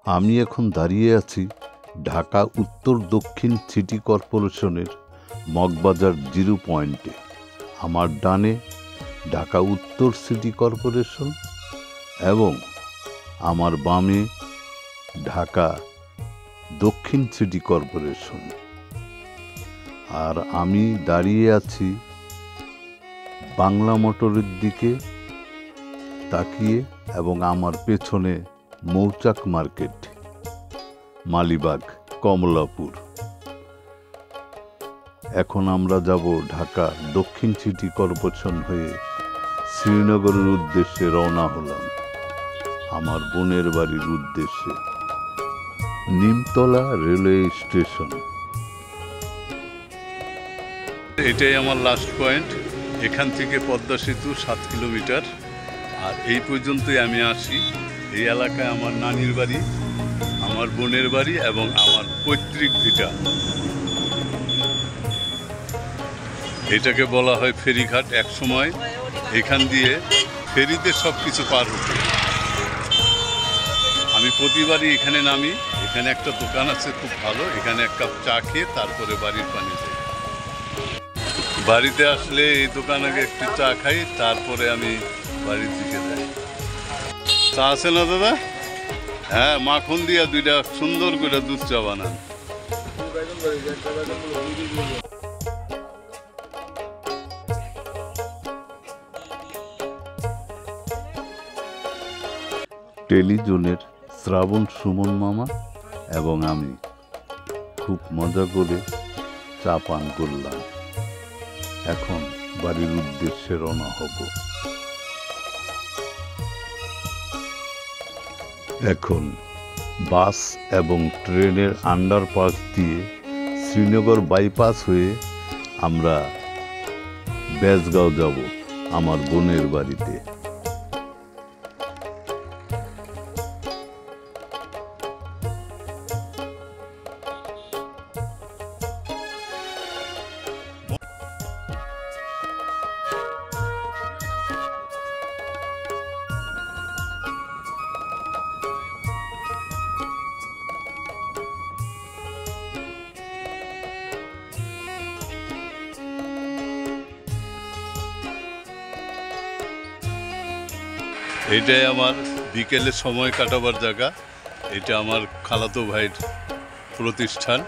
আমি এখন দাঁড়িয়ে আছি ঢাকা উত্তর দক্ষিণ সিটি কর্পোরেশনের মগবাজার 0 পয়েন্টে। আমার ডানে ঢাকা উত্তর সিটি কর্পোরেশন এবং আমার বামে ঢাকা দক্ষিণ সিটি কর্পোরেশন। আর আমি দাঁড়িয়ে আছি বাংলা মোটরের দিকে তাকিয়ে এবং আমার পেছনে মৌচাক মার্কেট, মালিবাগ, কমলাপুর। এখন আমরা যাব ঢাকা দক্ষিণ সিটি কর্পোরেশন হয়ে শ্রীনগরের উদ্দেশ্যে রওনা হলাম, আমার বোনের বাড়ির উদ্দেশ্যে, নিমতলা রেলওয়ে স্টেশন। এটাই আমার লাস্ট পয়েন্ট। এখান থেকে পদ্মা সেতু 7 কিলোমিটার। আর এই পর্যন্তই আমি আসি। এই এলাকায় আমার নানির বাড়ি, আমার বোনের বাড়ি এবং আমার পৈতৃক ভিটা। এটাকে বলা হয় ফেরিঘাট। এক সময় এখান দিয়ে ফেরিতে সব কিছু পার হতো। আমি প্রতিবারই এখানে নামি। এখানে একটা দোকান আছে খুব ভালো, এখানে এক কাপ চা খেয়ে তারপরে বাড়ির পানি যাই। বাড়িতে আসলে এই দোকানে একটু চা খাই, তারপরে আমি বাড়ির দিকে যাই। চা আছে না দাদা? হ্যাঁ, মাখন দিয়া 2টা সুন্দর করে দুধ চা বানান। টেলিজোনের শ্রাবণ সুমন মামা এবং আমি খুব মজা করে চা পান করলাম। এখন বাড়ির উদ্দেশ্যে রওনা হব। এখন বাস এবং ট্রেনের আন্ডারপাস দিয়ে শ্রীনগর বাইপাস হয়ে আমরা বেজগাঁও যাব আমার বোনের বাড়িতে। এটাই আমার বিকেলে সময় কাটাবার জায়গা। এটা আমার খালাতো ভাইয়ের প্রতিষ্ঠান।